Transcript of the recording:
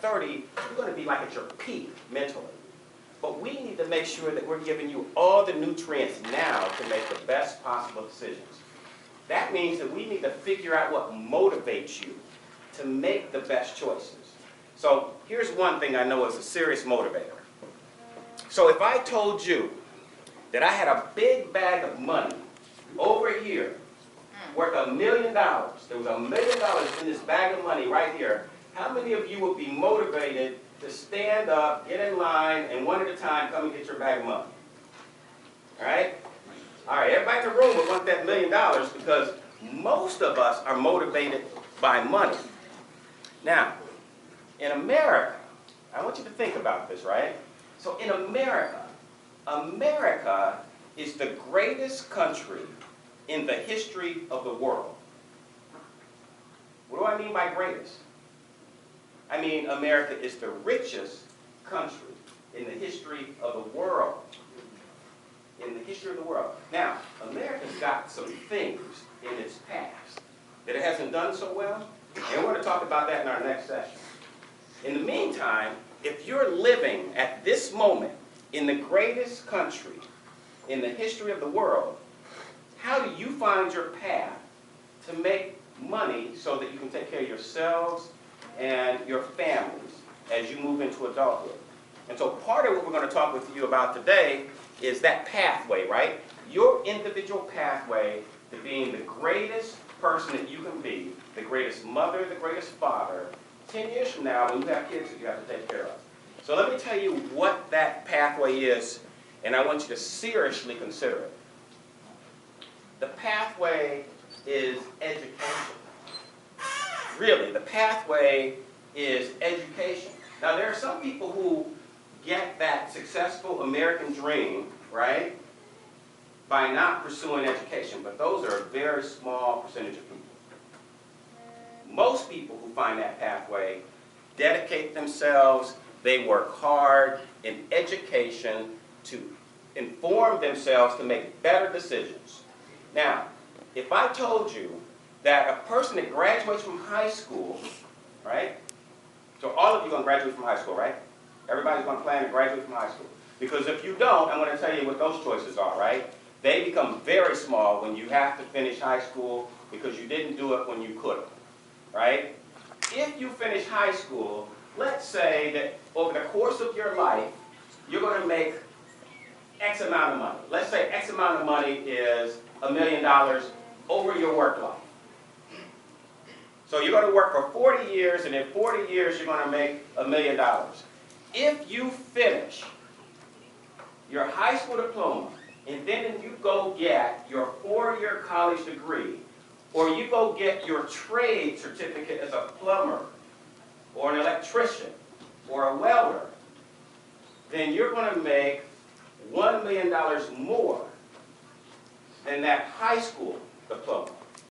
30, you're going to be like at your peak mentally. But we need to make sure that we're giving you all the nutrients now to make the best possible decisions. That means that we need to figure out what motivates you to make the best choices. So here's one thing I know is a serious motivator. So if I told you that I had a big bag of money over here worth $1 million, there was $1 million in this bag of money right here, how many of you would be motivated to stand up, get in line, and one at a time come and get your bag of money? All right? All right, everybody in the room would want that $1 million because most of us are motivated by money. Now, in America, I want you to think about this, right? So in America, America is the greatest country in the history of the world. What do I mean by greatest? I mean America is the richest country in the history of the world. In the history of the world. Now, America's got some things in its past that it hasn't done so well, and we're going to talk about that in our next session. In the meantime, if you're living at this moment in the greatest country in the history of the world, how do you find your path to make money so that you can take care of yourselves and your families as you move into adulthood? And so part of what we're going to talk with you about today is that pathway, right? Your individual pathway to being the greatest person that you can be, the greatest mother, the greatest father, 10 years from now when you have kids that you have to take care of. So let me tell you what that pathway is, and I want you to seriously consider it. The pathway is education. Really, the pathway is education. Now, there are some people who get that successful American dream, right, by not pursuing education, but those are a very small percentage of people. Most people who find that pathway dedicate themselves, they work hard in education to inform themselves to make better decisions. Now, if I told you that a person that graduates from high school, right, so all of you are going to graduate from high school, right? Everybody's going to plan to graduate from high school. Because if you don't, I'm going to tell you what those choices are, right? They become very small when you have to finish high school because you didn't do it when you could have, right? If you finish high school, let's say that over the course of your life, you're going to make X amount of money. Let's say X amount of money is $1 million over your work life. So you're going to work for 40 years, and in 40 years, you're going to make $1 million. If you finish your high school diploma, and then you go get your 4-year college degree, or you go get your trade certificate as a plumber, or an electrician, or a welder, then you're going to make $1 million more than that high school diploma.